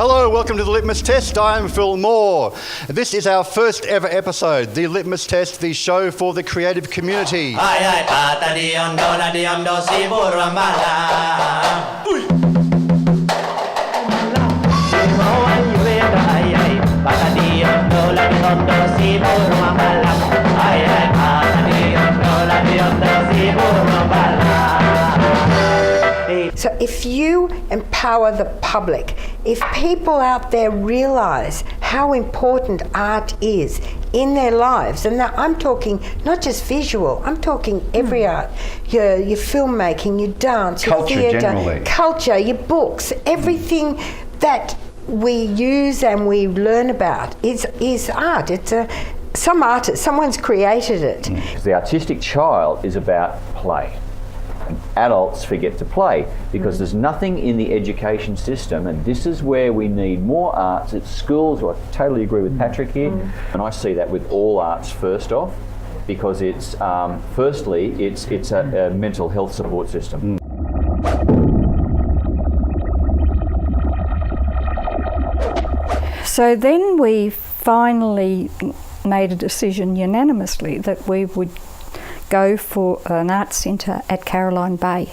Hello, welcome to the Litmus Test. I'm Phil Moore. This is our first ever episode, the Litmus Test, the show for the creative community. So if you empower the public, if people out there realise how important art is in their lives, and I'm talking not just visual, I'm talking every art, your filmmaking, your dance, culture, your theatre, generally. Culture, your books, everything that we use and we learn about is art. It's some artist, someone's created it. The artistic child is about play. And adults forget to play because there's nothing in the education system, and this is where we need more arts at schools. I totally agree with Patrick here, and I see that with all arts first off, because it's firstly it's a mental health support system. So then we finally made a decision unanimously that we would go for an art centre at Caroline Bay.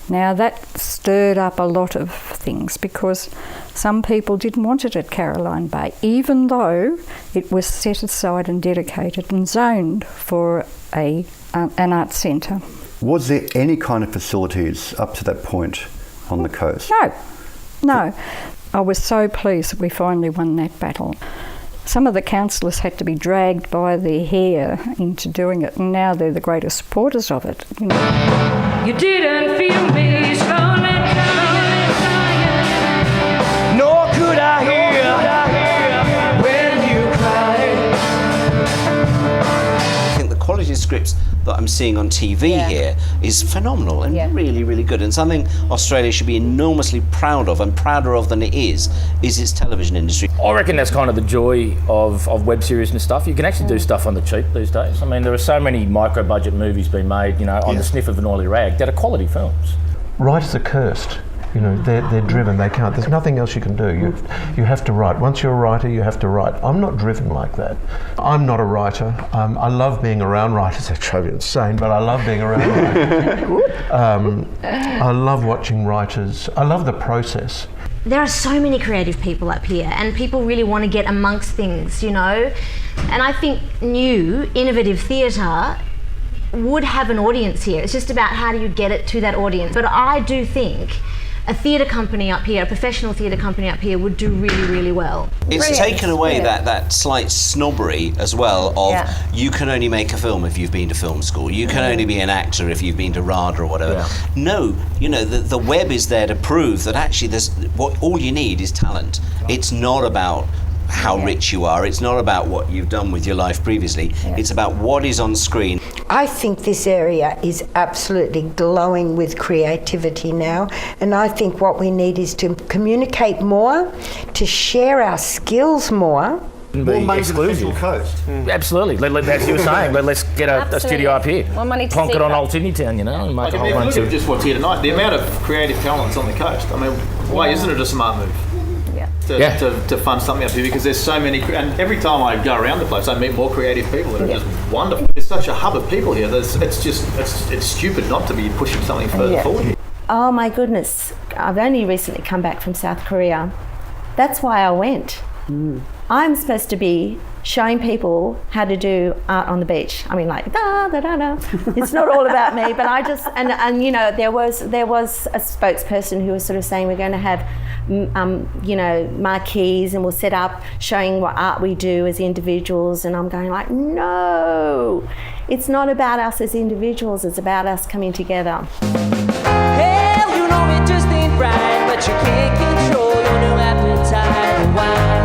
Now that stirred up a lot of things because some people didn't want it at Caroline Bay, even though it was set aside and dedicated and zoned for an art centre. Was there any kind of facilities up to that point on the coast? No. I was so pleased that we finally won that battle. Some of the councillors had to be dragged by their hair into doing it, and now they're the greatest supporters of it. You know. You didn't feel me slowly, nor could I hear when you cried. I think the quality of scripts that I'm seeing on TV here is phenomenal and really, really good, and something Australia should be enormously proud of, and prouder of than it is its television industry. I reckon that's kind of the joy of web series and stuff. You can actually do stuff on the cheap these days. I mean, there are so many micro-budget movies being made, on the sniff of an oily rag that are quality films. Writers are cursed. They're driven. They can't. There's nothing else you can do. You have to write. Once you're a writer, you have to write. I'm not driven like that. I'm not a writer. I love being around writers. It's insane, but I love being around writers. I love watching writers. I love the process. There are so many creative people up here, and people really want to get amongst things, And I think new, innovative theatre would have an audience here. It's just about how do you get it to that audience. But I do think a theatre company up here, a professional theatre company up here would do really, really well. It's taken away that slight snobbery as well of you can only make a film if you've been to film school. You can only be an actor if you've been to RADA or whatever. Yeah. No, the web is there to prove that actually all you need is talent. It's not about how rich you are. It's not about what you've done with your life previously. It's about what is on screen. I think this area is absolutely glowing with creativity now, and I think what we need is to communicate more, to share our skills more. More money to the Central Coast. Absolutely. As you were saying, let's get a studio up here. More money to plonk it on Old Sydney Town, and make a whole bunch of... Just what's here tonight, the amount of creative talents on the coast. I mean, why isn't it a smart move? To fund something up here, because there's so many, and every time I go around the place I meet more creative people that are just wonderful. There's such a hub of people here. It's stupid not to be pushing something further forward. Oh my goodness, I've only recently come back from South Korea. That's why I went. I'm supposed to be showing people how to do art on the beach. I mean, like da da da da. It's not all about me, but I just and there was a spokesperson who was sort of saying we're going to have marquees and we'll set up showing what art we do as individuals, and I'm going like, no, it's not about us as individuals. It's about us coming together. Hell, it just ain't right, but you can't control your new appetite. Why?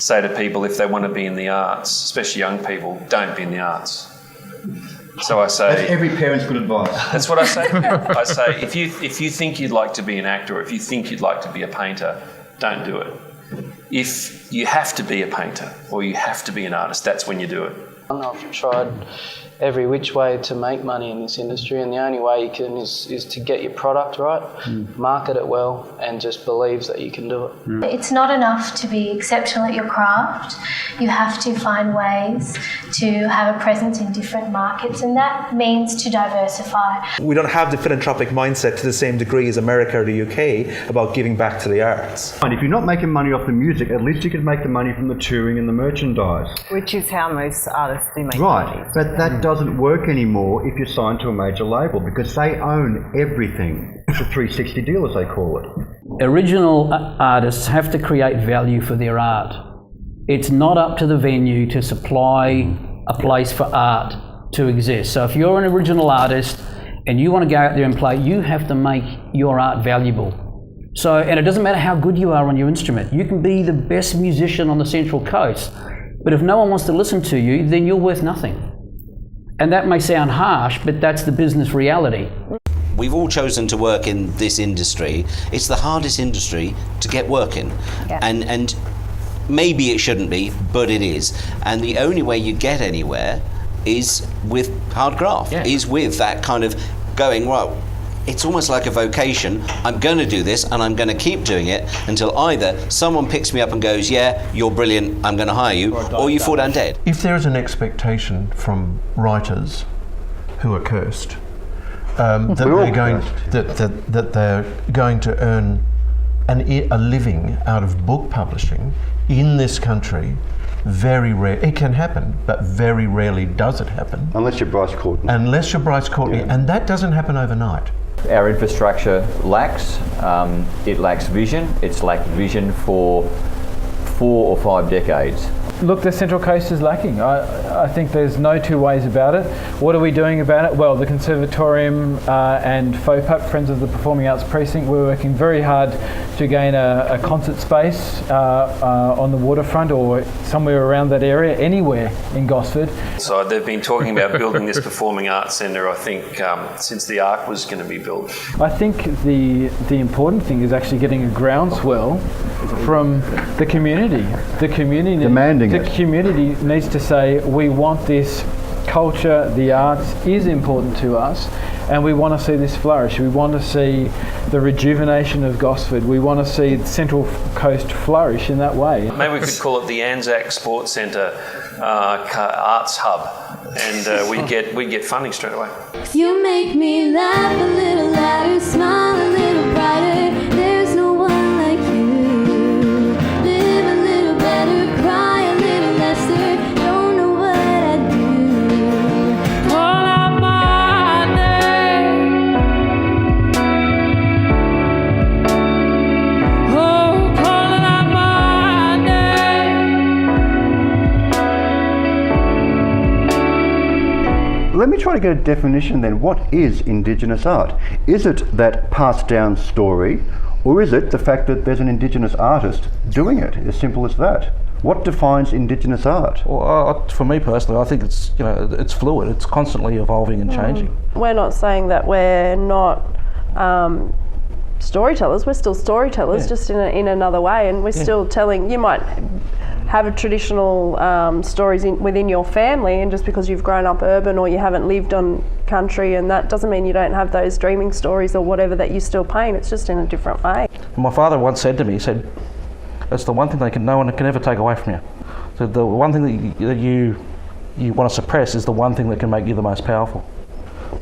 Say to people, if they want to be in the arts, especially young people, don't be in the arts. So I say... That's every parent's good advice. That's what I say. I say, if you think you'd like to be an actor, or if you think you'd like to be a painter, don't do it. If you have to be a painter or you have to be an artist, that's when you do it. I've tried every which way to make money in this industry, and the only way you can is to get your product right, market it well, and just believes that you can do it. It's not enough to be exceptional at your craft. You have to find ways to have a presence in different markets, and that means to diversify. We don't have the philanthropic mindset to the same degree as America or the UK about giving back to the arts. And if you're not making money off the music, at least you can make the money from the touring and the merchandise. Which is how most artists do make right, money. but that doesn't work anymore if you're signed to a major label, because they own everything. It's a 360 deal, as they call it. Original artists have to create value for their art. It's not up to the venue to supply a place for art to exist. So if you're an original artist and you want to go out there and play, you have to make your art valuable. So, and it doesn't matter how good you are on your instrument. You can be the best musician on the Central Coast, but if no one wants to listen to you, then you're worth nothing. And that may sound harsh, but that's the business reality. We've all chosen to work in this industry. It's the hardest industry to get work in. Yeah. And maybe it shouldn't be, but it is. And the only way you get anywhere is with hard graft, is with that kind of going, well, it's almost like a vocation. I'm going to do this and I'm going to keep doing it until either someone picks me up and goes, yeah, you're brilliant, I'm going to hire you, or you fall down dead. If there is an expectation from writers who are cursed, that they're going to earn a living out of book publishing in this country, very rare. It can happen, but very rarely does it happen. Unless you're Bryce Courtney. Unless you're Bryce Courtney, and that doesn't happen overnight. Our infrastructure lacks. It lacks vision. It's lacked vision for 4 or 5 decades. Look, the Central Coast is lacking. I think there's no two ways about it. What are we doing about it? Well, the Conservatorium and FOPUP, Friends of the Performing Arts Precinct, we're working very hard to gain a concert space on the waterfront or somewhere around that area, anywhere in Gosford. So they've been talking about building this performing arts centre, I think, since the Arc was going to be built. I think the important thing is actually getting a groundswell from the community. The community demanding the community needs to say, we want this culture, the arts is important to us, and we want to see this flourish. We want to see the rejuvenation of Gosford. We want to see the Central Coast flourish in that way. Maybe we could call it the Anzac Sports Centre Arts Hub, and we'd get funding straight away. You make me laugh a little louder, smile a little brighter. There's no one like you. Live a little better, cry a little lesser. Don't know what I'd do. Call out my name. Oh, calling out my name. Let me try to get a definition then. What is Indigenous art? Is it that passed down story, or is it the fact that there's an Indigenous artist doing it? As simple as that. What defines Indigenous art? Well, for me personally, I think it's it's fluid. It's constantly evolving and changing. We're not saying that we're not storytellers. We're still storytellers, just in another way, and we're still telling. You might have a traditional stories within your family, and just because you've grown up urban or you haven't lived on country, and that doesn't mean you don't have those dreaming stories or whatever that you still paint. It's just in a different way. My father once said to me, he said, "That's the one thing no one can ever take away from you. So the one thing that you want to suppress is the one thing that can make you the most powerful."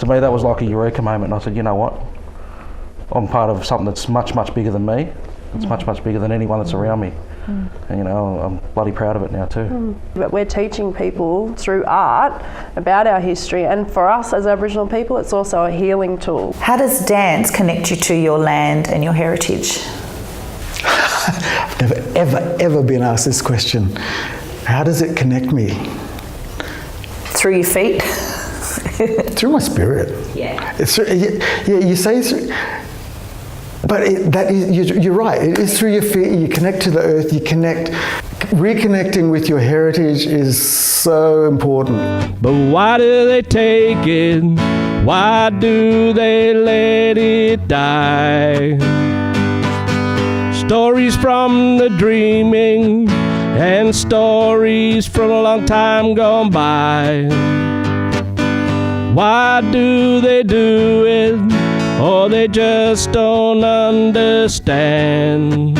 To me, that was like a eureka moment, and I said, you know what? I'm part of something that's much, much bigger than me. It's much, much bigger than anyone that's around me. And I'm bloody proud of it now too. But we're teaching people through art about our history, and for us as Aboriginal people, it's also a healing tool. How does dance connect you to your land and your heritage? I've never, ever been asked this question. How does it connect me? Through your feet? Through my spirit. Yeah. It's, you say it's, but you're right. It is through your feet. You connect to the earth. You connect. Reconnecting with your heritage is so important. But why do they take it? Why do they let it die? Story stories from the dreaming and stories from a long time gone by. Why do they do it, or they just don't understand?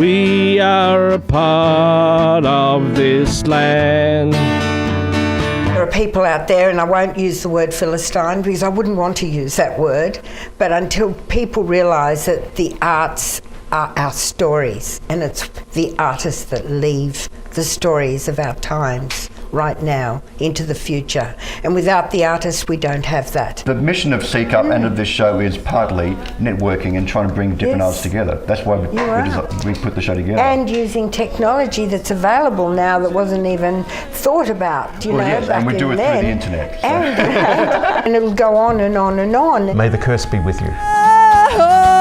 We are a part of this land. There are people out there, and I won't use the word Philistine because I wouldn't want to use that word, but until people realise that the arts are our stories, and it's the artists that leave the stories of our times right now into the future. And without the artists, we don't have that. The mission of Seek Up and of this show is partly networking and trying to bring different arts together. That's why we put the show together. And using technology that's available now that wasn't even thought about, you know, yes, back and we do it then. through the internet. So. And it'll go on and on and on. May the curse be with you. Oh,